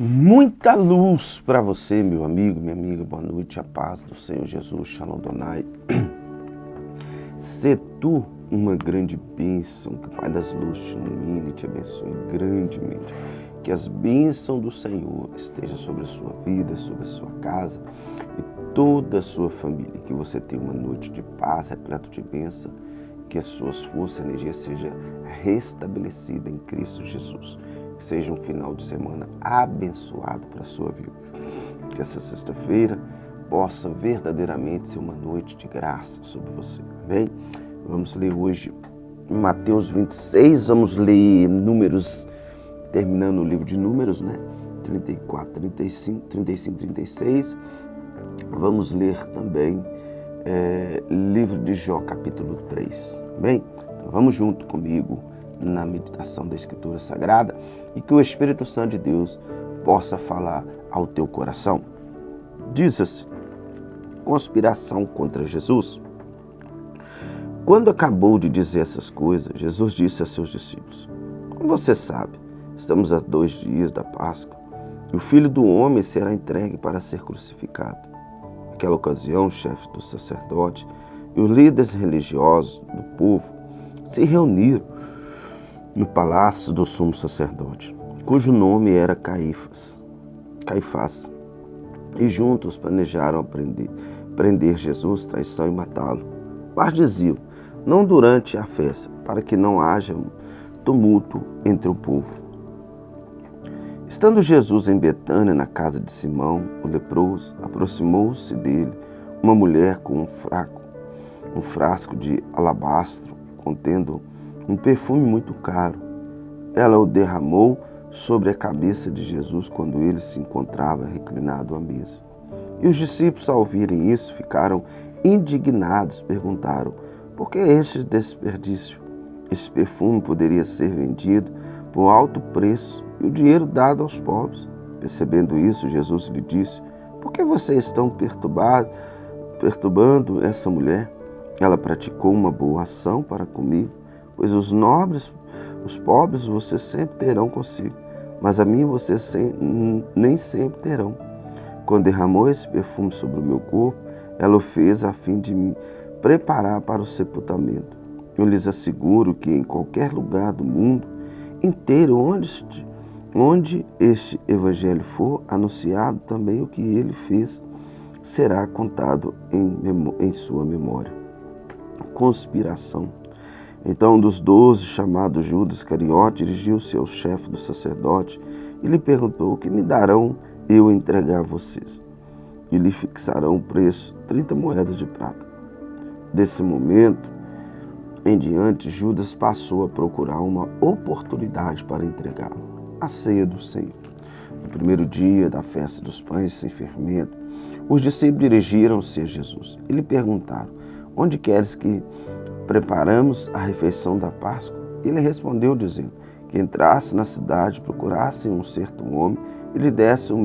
Muita luz para você, meu amigo, minha amiga. Boa noite, a paz do Senhor Jesus. Shalom Donai. Se tu uma grande bênção, que o Pai das Luzes te ilumine e te abençoe grandemente. Que as bênçãos do Senhor estejam sobre a sua vida, sobre a sua casa e toda a sua família. Que você tenha uma noite de paz, repleto de bênção. Que as suas forças e energia seja restabelecida em Cristo Jesus. Que seja um final de semana abençoado para a sua vida. Que essa sexta-feira possa verdadeiramente ser uma noite de graça sobre você. Amém? Vamos ler hoje Mateus 26, vamos ler Números, terminando o livro de Números, né? 34, 35, 36. Vamos ler também livro de Jó, capítulo 3. Amém? Então vamos junto comigo na meditação da Escritura Sagrada e que o Espírito Santo de Deus possa falar ao teu coração. Diz assim: conspiração contra Jesus. Quando acabou de dizer essas coisas, Jesus disse a seus discípulos: como você sabe, estamos a 2 dias da Páscoa e o Filho do Homem será entregue para ser crucificado. Naquela ocasião, o chefe do sacerdote e os líderes religiosos do povo se reuniram no palácio do sumo sacerdote, cujo nome era Caifás, e juntos planejaram prender Jesus, traição e matá-lo. Mas diziam: não durante a festa, para que não haja tumulto entre o povo. Estando Jesus em Betânia, na casa de Simão, o leproso, aproximou-se dele uma mulher com um frasco de alabastro contendo um perfume muito caro. Ela o derramou sobre a cabeça de Jesus quando ele se encontrava reclinado à mesa. E os discípulos, ao ouvirem isso, ficaram indignados. Perguntaram: por que este desperdício? Esse perfume poderia ser vendido por alto preço e o dinheiro dado aos pobres. Percebendo isso, Jesus lhe disse: por que vocês estão perturbando essa mulher? Ela praticou uma boa ação para comigo, pois os pobres vocês sempre terão consigo, mas a mim vocês nem sempre terão. Quando derramou esse perfume sobre o meu corpo, ela o fez a fim de me preparar para o sepultamento. Eu lhes asseguro que em qualquer lugar do mundo inteiro onde este evangelho for anunciado, também o que ele fez será contado em sua memória. Conspiração. Então um dos 12, chamado Judas Iscariote, dirigiu-se ao chefe do sacerdote e lhe perguntou: o que me darão eu entregar a vocês? E lhe fixarão o preço, 30 moedas de prata. Desse momento em diante, Judas passou a procurar uma oportunidade para entregá-lo. A ceia do Senhor. No primeiro dia da festa dos pães sem fermento, os discípulos dirigiram-se a Jesus e lhe perguntaram: onde queres que preparamos a refeição da Páscoa? Ele respondeu dizendo: que entrasse na cidade, procurassem um certo homem e lhe desse o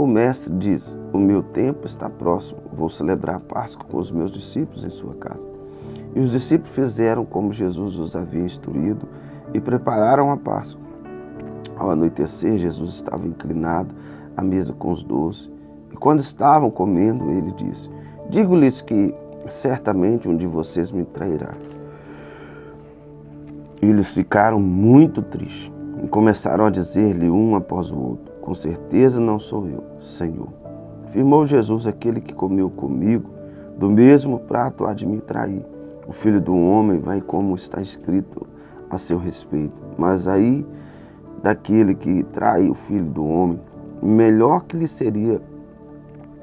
mestre diz: o meu tempo está próximo, vou celebrar a Páscoa com os meus discípulos em sua casa. E os discípulos fizeram como Jesus os havia instruído e prepararam a Páscoa. Ao anoitecer, Jesus estava inclinado à mesa com os 12. E quando estavam comendo, ele disse: digo-lhes que certamente um de vocês me trairá. E eles ficaram muito tristes e começaram a dizer-lhe um após o outro: com certeza não sou eu, Senhor. Afirmou Jesus: aquele que comeu comigo, do mesmo prato há de me trair. O Filho do Homem vai como está escrito a seu respeito. Mas aí daquele que trai o Filho do Homem, melhor que lhe seria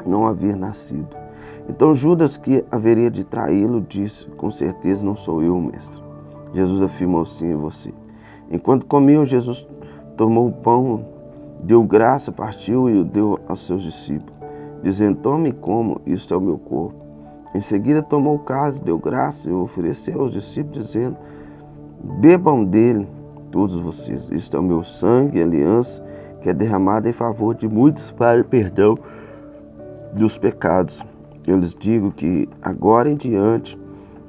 não haver nascido. Então Judas, que haveria de traí-lo, disse: com certeza não sou eu, mestre. Jesus afirmou: sim, é você. Enquanto comiam, Jesus tomou o pão, deu graça, partiu e o deu aos seus discípulos, dizendo: tome e comam, isto é o meu corpo. Em seguida tomou o cálice, deu graça e o ofereceu aos discípulos, dizendo: bebam dele todos vocês, isto é o meu sangue, aliança, que é derramado em favor de muitos para o perdão dos pecados. Eu lhes digo que agora em diante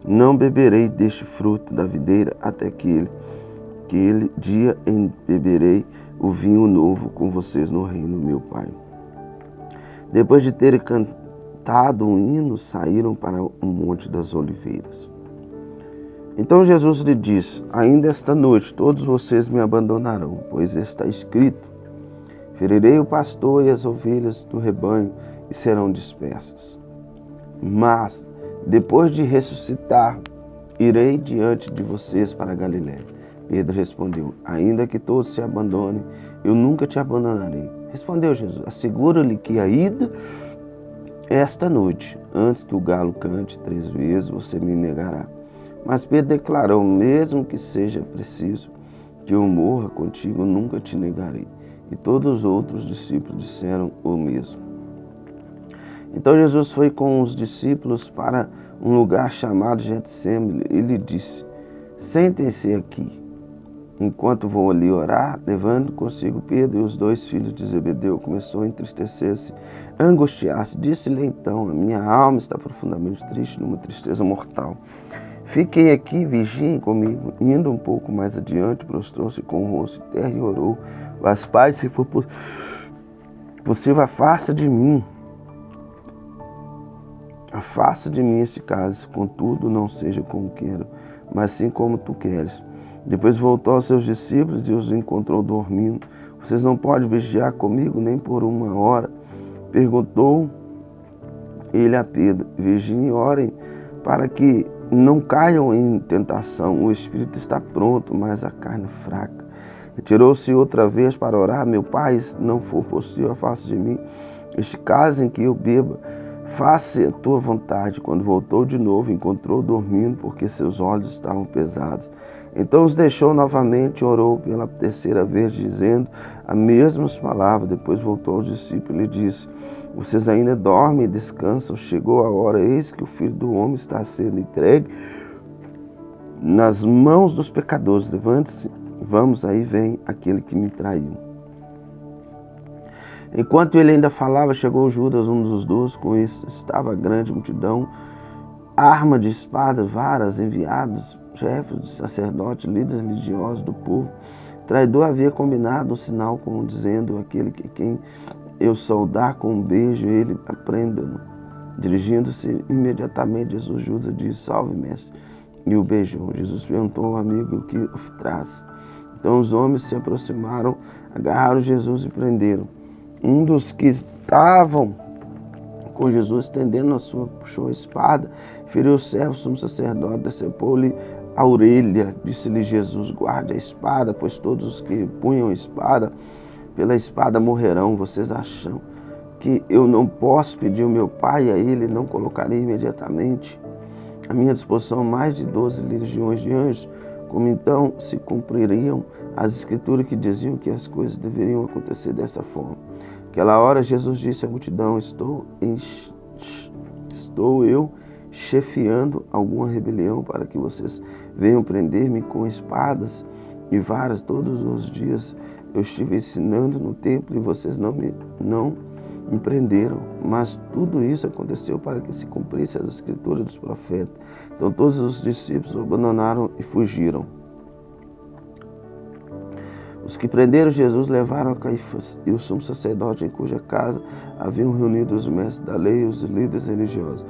não beberei deste fruto da videira até que ele aquele dia beberei o vinho novo com vocês no reino, meu Pai. Depois de terem cantado um hino, saíram para o Monte das Oliveiras. Então Jesus lhe disse: ainda esta noite todos vocês me abandonarão, pois está escrito: ferirei o pastor e as ovelhas do rebanho e serão dispersas. Mas, depois de ressuscitar, irei diante de vocês para Galiléia. Pedro respondeu: ainda que todos se abandonem, eu nunca te abandonarei. Respondeu Jesus: asseguro-lhe que a ida esta noite, antes que o galo cante 3 vezes, você me negará. Mas Pedro declarou: mesmo que seja preciso que eu morra contigo, nunca te negarei. E todos os outros discípulos disseram o mesmo. Então Jesus foi com os discípulos para um lugar chamado Getsêmani e lhe disse: sentem-se aqui, enquanto vou ali orar. Levando consigo Pedro e os 2 filhos de Zebedeu, começou a entristecer-se, a angustiar-se. Disse-lhe então: a minha alma está profundamente triste, numa tristeza mortal. Fiquem aqui, vigiem comigo. Indo um pouco mais adiante, prostrou-se com o rosto em terra e orou: mas Pai, se for possível, afasta de mim este cálice, contudo não seja como quero, mas sim como tu queres. Depois voltou aos seus discípulos e os encontrou dormindo. Vocês não podem vigiar comigo nem por 1 hora? Perguntou ele a Pedro. Vigiem e orem para que não caiam em tentação. O espírito está pronto, mas a carne é fraca. Retirou-se outra vez para orar. Meu Pai, se não for possível, afasta de mim este cálice em que eu beba. Faça a tua vontade. Quando voltou de novo, encontrou dormindo, porque seus olhos estavam pesados. Então os deixou novamente e orou pela 3ª vez, dizendo as mesmas palavras. Depois voltou aos discípulos e lhe disse: vocês ainda dormem e descansam? Chegou a hora, eis que o Filho do Homem está sendo entregue nas mãos dos pecadores. Levante-se, vamos, aí vem aquele que me traiu. Enquanto ele ainda falava, chegou Judas, um dos 12, com isso estava a grande multidão, arma de espada, varas, enviados, chefes de sacerdotes, líderes religiosos do povo. O traidor havia combinado um sinal com dizendo: aquele que quem eu saudar com um beijo, ele aprenda-no. Dirigindo-se imediatamente, Judas disse: salve, mestre, e o beijou. Jesus perguntou ao amigo o que o traz. Então os homens se aproximaram, agarraram Jesus e prenderam. Um dos que estavam com Jesus, estendendo a sua, puxou a espada, feriu o servo, sumo sacerdote, decepou-lhe a orelha. Disse-lhe Jesus: guarde a espada, pois todos os que punham a espada, pela espada morrerão. Vocês acham que eu não posso pedir ao meu Pai, a ele não colocarei imediatamente à minha disposição mais de 12 legiões de anjos? Como então se cumpririam as escrituras que diziam que as coisas deveriam acontecer dessa forma? Aquela hora Jesus disse à multidão: estou eu chefiando alguma rebelião para que vocês venham prender-me com espadas e varas todos os dias? Eu estive ensinando no templo e vocês não me prenderam. Mas tudo isso aconteceu para que se cumprisse as escrituras dos profetas. Então todos os discípulos o abandonaram e fugiram. Os que prenderam Jesus levaram a Caifás e o sumo sacerdote, em cuja casa haviam reunido os mestres da lei e os líderes religiosos.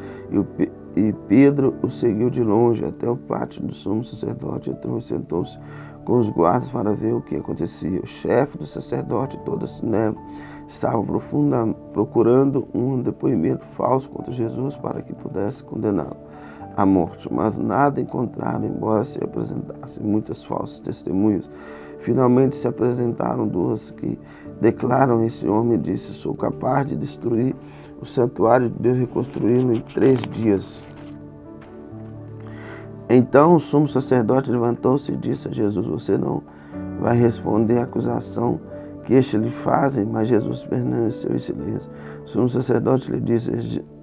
E Pedro o seguiu de longe até o pátio do sumo sacerdote. Entrou e sentou-se com os guardas para ver o que acontecia. O chefe do sacerdote e toda a Sinédria estavam procurando um depoimento falso contra Jesus para que pudesse condená-lo à morte, mas nada encontraram, embora se apresentassem muitas falsas testemunhas. Finalmente se apresentaram 2 que declaram: esse homem disse: sou capaz de destruir o santuário de Deus e reconstruí-lo em 3 dias. Então o sumo sacerdote levantou-se e disse a Jesus: você não vai responder à acusação que estes lhe fazem? Mas Jesus permaneceu em silêncio. O sumo sacerdote lhe disse: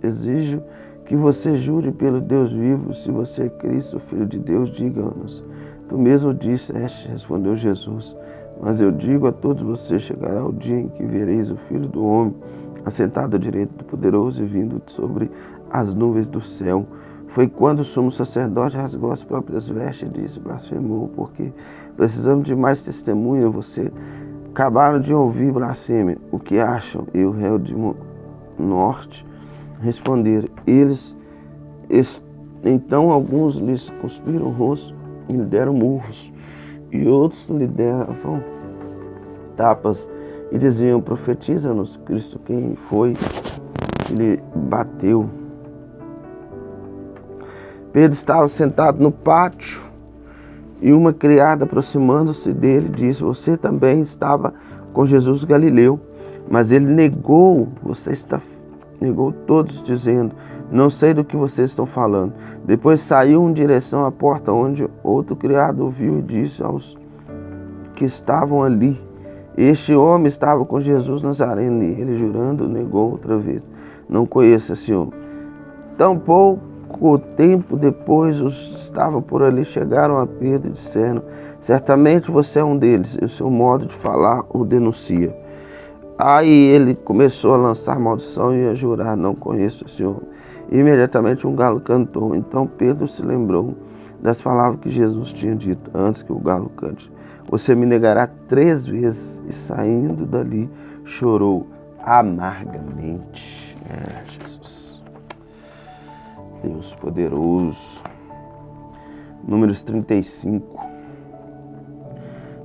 exijo que você jure pelo Deus vivo. Se você é Cristo, o Filho de Deus, diga-nos. Tu mesmo disseste, respondeu Jesus. Mas eu digo a todos vocês: chegará o dia em que vereis o Filho do Homem assentado à direita do Poderoso e vindo sobre as nuvens do céu. Foi quando o sumo sacerdote rasgou as próprias vestes e disse: blasfemou, porque precisamos de mais testemunha. Você acabaram de ouvir blasfêmia. O que acham? E o réu de norte responderam. Então alguns lhes cuspiram o rosto e lhe deram murros, e outros lhe davam tapas e diziam: profetiza-nos, Cristo, quem foi que lhe bateu? Pedro estava sentado no pátio e uma criada, aproximando-se dele, disse: você também estava com Jesus Galileu. Mas ele negou todos, dizendo: não sei do que vocês estão falando. Depois saiu em direção à porta, onde outro criado o viu e disse aos que estavam ali: este homem estava com Jesus Nazareno. E ele, jurando, negou outra vez: não conheço esse homem. Tampouco tempo depois, os que estavam por ali chegaram a Pedro e disseram: certamente você é um deles, e o seu modo de falar o denuncia. Aí ele começou a lançar maldição e a jurar: não conheço esse homem. E imediatamente um galo cantou. Então Pedro se lembrou das palavras que Jesus tinha dito antes que o galo cante: você me negará 3 vezes. E saindo dali, chorou amargamente. Jesus, Deus poderoso. Números 35.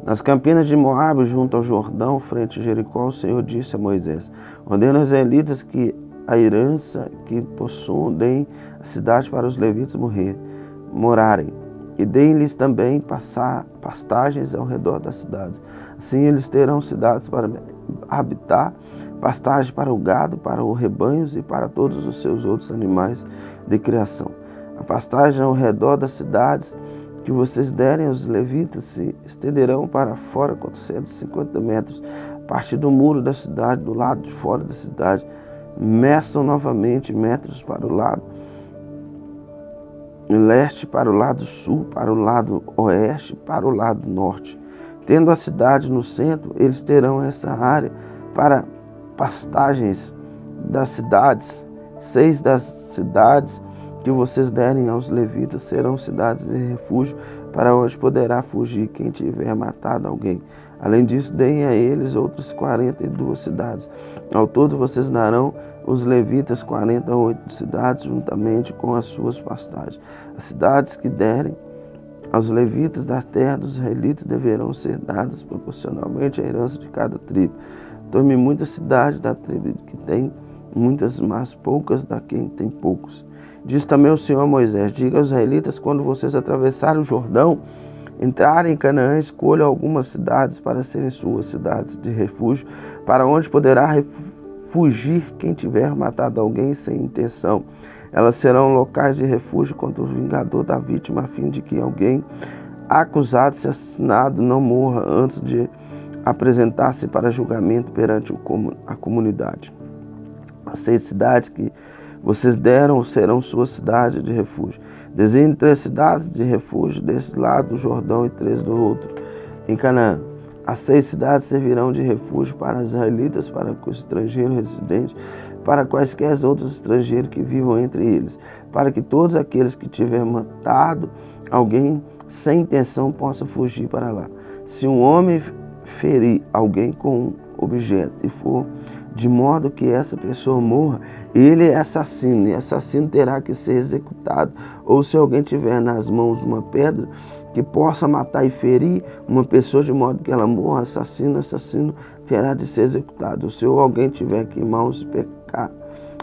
Nas campinas de Moabe, junto ao Jordão, frente a Jericó, o Senhor disse a Moisés: ordena aos israelitas que a herança que possuam deem a cidade para os levitas morarem, e deem-lhes também pastagens ao redor das cidades. Assim eles terão cidades para habitar, pastagem para o gado, para os rebanhos e para todos os seus outros animais de criação. A pastagem ao redor das cidades que vocês derem aos levitas se estenderão para fora 450 metros, a partir do muro da cidade, do lado de fora da cidade. Meçam novamente metros para o lado leste, para o lado sul, para o lado oeste, para o lado norte. Tendo a cidade no centro, eles terão essa área para pastagens das cidades. 6 das cidades que vocês derem aos levitas serão cidades de refúgio, para onde poderá fugir quem tiver matado alguém. Além disso, deem a eles outras 42 cidades. Ao todo, vocês darão os levitas 48 cidades, juntamente com as suas pastagens. As cidades que derem aos levitas da terra dos israelitas deverão ser dadas proporcionalmente à herança de cada tribo. Tome muitas cidades da tribo que tem muitas, mas poucas da quem tem poucos. Diz também o Senhor a Moisés: diga aos israelitas, quando vocês atravessarem o Jordão, entrarem em Canaã, escolham algumas cidades para serem suas cidades de refúgio, para onde poderá fugir quem tiver matado alguém sem intenção. Elas serão locais de refúgio contra o vingador da vítima, a fim de que alguém acusado de ser assassinado não morra antes de apresentar-se para julgamento perante a comunidade. As 6 cidades que vocês deram serão sua cidade de refúgio. Desenhe 3 cidades de refúgio desse lado do Jordão e 3 do outro, em Canaã. As 6 cidades servirão de refúgio para os israelitas, para os estrangeiros residentes, para quaisquer outros estrangeiros que vivam entre eles, para que todos aqueles que tiverem matado alguém sem intenção possam fugir para lá. Se um homem ferir alguém com um objeto e for de modo que essa pessoa morra, ele é assassino, e assassino terá que ser executado. Ou se alguém tiver nas mãos uma pedra que possa matar e ferir uma pessoa de modo que ela morra, assassino terá de ser executado. Se alguém tiver que em mãos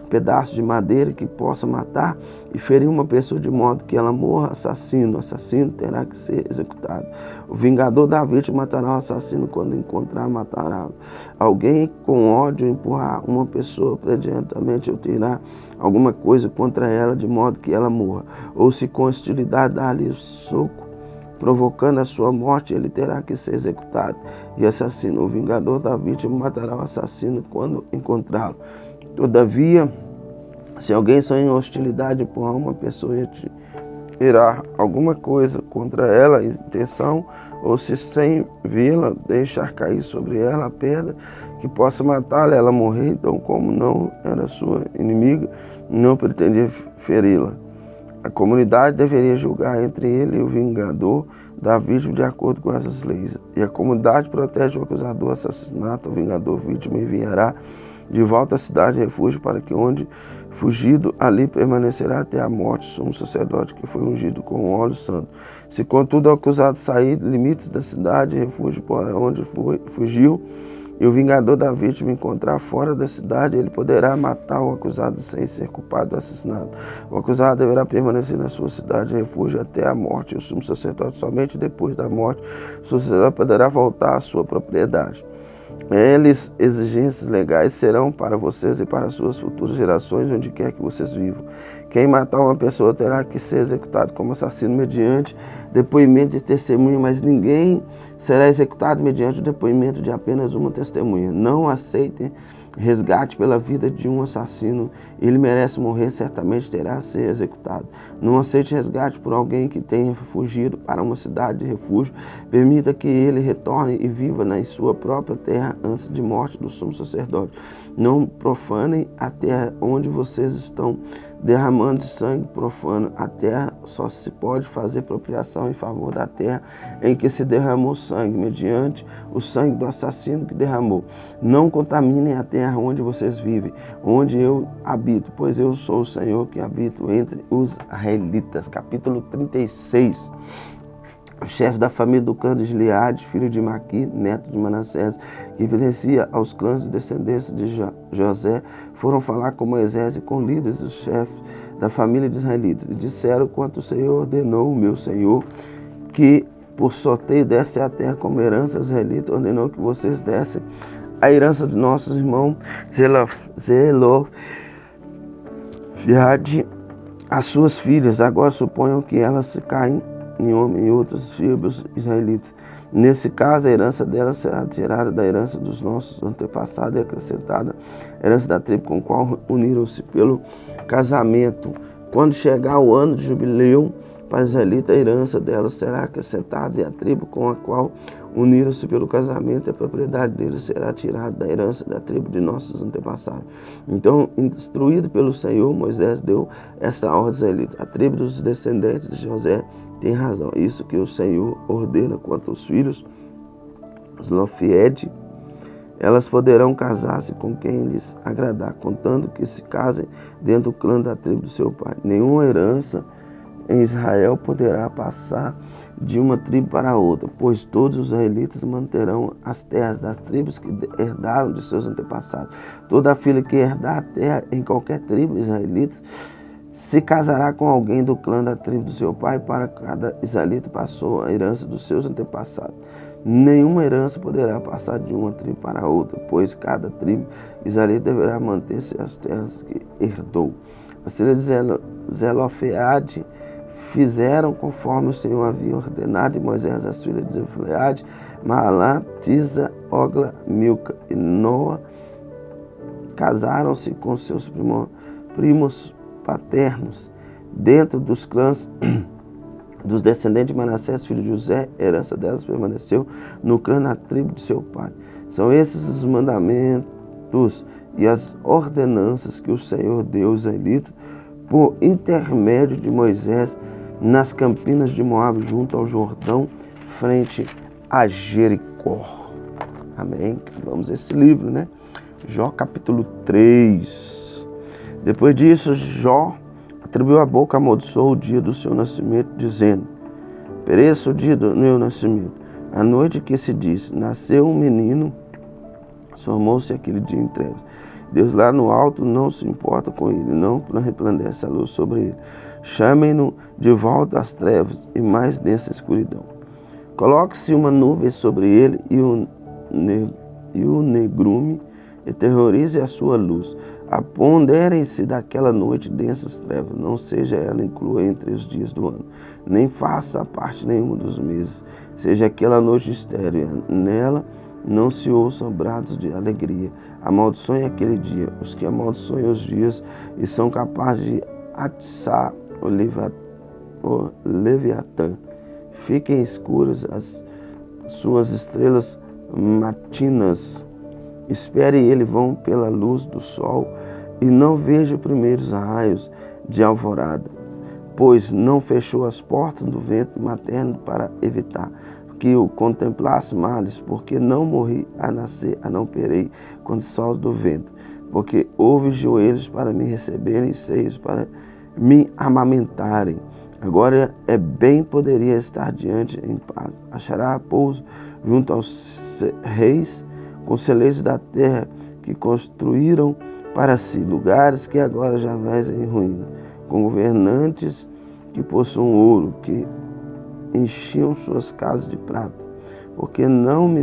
pedaço de madeira que possa matar e ferir uma pessoa de modo que ela morra, assassino terá que ser executado. O vingador da vítima matará o assassino quando encontrar, matará. Alguém com ódio empurrar uma pessoa prediantamente ou tirar alguma coisa contra ela de modo que ela morra, ou se com hostilidade dar-lhe soco, provocando a sua morte, ele terá que ser executado e assassino. O vingador da vítima matará o assassino quando encontrá-lo. Todavia, se alguém só em hostilidade empurrar uma pessoa e tirar alguma coisa contra ela, intenção, ou se sem vê-la deixar cair sobre ela a pedra que possa matá-la, ela morrer, então como não era sua inimiga, não pretendia feri-la. A comunidade deveria julgar entre ele e o vingador da vítima de acordo com essas leis. E a comunidade protege o acusador do assassinato, o vingador vítima enviará de volta à cidade de refúgio para que onde fugido ali permanecerá até a morte. O sumo sacerdote que foi ungido com óleo santo. Se contudo o acusado sair dos limites da cidade de refúgio para onde fugiu, e o vingador da vítima encontrar fora da cidade, ele poderá matar o acusado sem ser culpado do assassinato. O acusado deverá permanecer na sua cidade de refúgio até a morte. O sumo sacerdote, somente depois da morte, o sumo sacerdote poderá voltar à sua propriedade. Eles, exigências legais serão para vocês e para suas futuras gerações, onde quer que vocês vivam. Quem matar uma pessoa terá que ser executado como assassino mediante depoimento de testemunha, mas ninguém será executado mediante o depoimento de apenas uma testemunha. Não aceitem resgate pela vida de um assassino. Ele merece morrer, certamente terá a ser executado. Não aceite resgate por alguém que tenha fugido para uma cidade de refúgio. Permita que ele retorne e viva na sua própria terra antes de morte do sumo sacerdote. Não profanem a terra onde vocês estão derramando de sangue profano. A terra só se pode fazer apropriação em favor da terra em que se derramou sangue, mediante o sangue do assassino que derramou. Não contaminem a terra onde vocês vivem, onde eu habito, pois eu sou o Senhor que habito entre os israelitas. Capítulo 36. O chefe da família do clã de Gileade, filho de Maqui, neto de Manassés, que pertencia aos clãs de descendência de José, foram falar com Moisés e com líderes dos chefes da família de israelitas. E disseram quanto o Senhor ordenou, o meu Senhor, que por sorteio desse a terra como herança aos israelitas, ordenou que vocês dessem a herança de nossos irmãos Zelofehade às suas filhas. Agora suponham que elas se caem em homem e outras tribos israelitas. Nesse caso, a herança delas será tirada da herança dos nossos antepassados e acrescentada à herança da tribo com a qual uniram-se pelo casamento. Quando chegar o ano de jubileu para os israelitas, a herança delas será acrescentada e a tribo com a qual uniram-se pelo casamento, a propriedade deles será tirada da herança da tribo de nossos antepassados. Então, instruído pelo Senhor, Moisés deu esta ordem aos israelitas. A tribo dos descendentes de José tem razão. Isso que o Senhor ordena quanto aos filhos Zelofehade, elas poderão casar-se com quem lhes agradar, contando que se casem dentro do clã da tribo do seu pai. Nenhuma herança em Israel poderá passar de uma tribo para outra, pois todos os israelitas manterão as terras das tribos que herdaram de seus antepassados. Toda filha que herdar a terra em qualquer tribo israelita se casará com alguém do clã da tribo do seu pai. Para cada israelita passou a herança dos seus antepassados. Nenhuma herança poderá passar de uma tribo para outra, pois cada tribo israelita deverá manter-se as terras que herdou. As filhas de Zelofehade fizeram conforme o Senhor havia ordenado, e Moisés, as filhas de Zelofehade, Mahalá, Tisa, Ogla, Milca e Noa, casaram-se com seus primos paternos, dentro dos clãs dos descendentes de Manassés, filho de José. A herança delas permaneceu no clã na tribo de seu pai. São esses os mandamentos e as ordenanças que o Senhor deu aos israelitas por intermédio de Moisés nas campinas de Moabe, junto ao Jordão, frente a Jericó. Amém? Vamos a esse livro, né? Jó capítulo 3. Depois disso, Jó atribuiu a boca, amaldiçoou o dia do seu nascimento, dizendo: pereça o dia do meu nascimento. A noite que se disse, nasceu um menino, formou-se aquele dia em trevas. Deus lá no alto não se importa com ele, não resplandece a luz sobre ele. Chamem-no de volta às trevas e mais densa escuridão. Coloque-se uma nuvem sobre ele e o negrume e terrorize a sua luz. Aponderem-se daquela noite densas trevas, não seja ela inclua entre os dias do ano, nem faça parte nenhuma dos meses. Seja aquela noite estéril, nela não se ouçam brados de alegria. Amaldiçoem aquele dia, os que amaldiçoem os dias e são capazes de atiçar o Leviatã. Fiquem escuras as suas estrelas matinas. Espere ele vão pela luz do sol e não veja primeiros raios de alvorada. pois não fechou as portas do ventre materno para evitar que eu contemplasse males, porque não morri a nascer, a não perei quando solos do ventre, porque houve joelhos para me receberem e seios para me amamentarem. Agora bem poderia estar diante em paz. Achará pouso junto aos reis, conselheiros da terra, que construíram para si lugares que agora já vezem em ruína, com governantes que possuem ouro, que enchiam suas casas de prata, porque não me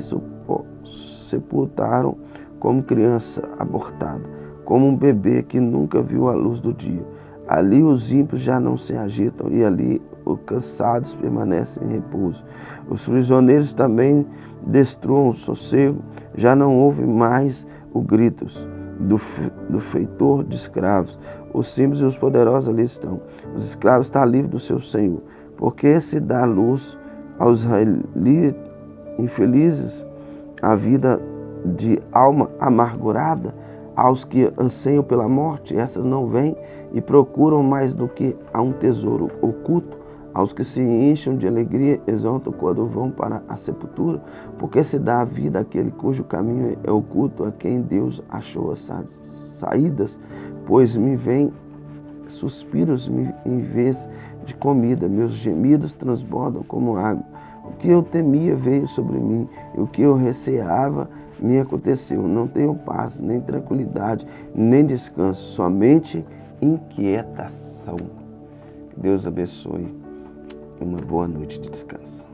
sepultaram como criança abortada, como um bebê que nunca viu a luz do dia. Ali os ímpios já não se agitam, e ali os cansados permanecem em repouso. Os prisioneiros também destruam o sossego, já não houve mais os gritos do feitor de escravos. Os simples e os poderosos ali estão. Os escravos estão livres do seu senhor. Porque se dá luz aos infelizes a vida de alma amargurada, aos que anseiam pela morte, essas não vêm e procuram mais do que a um tesouro oculto, aos que se enchem de alegria, exultam quando vão para a sepultura, porque se dá a vida àquele cujo caminho é oculto, a quem Deus achou as saídas, pois me vêm suspiros em vez de comida, meus gemidos transbordam como água. O que eu temia veio sobre mim, e o que eu receava me aconteceu. Não tenho paz, nem tranquilidade, nem descanso, somente inquietação. Deus abençoe e uma boa noite de descanso.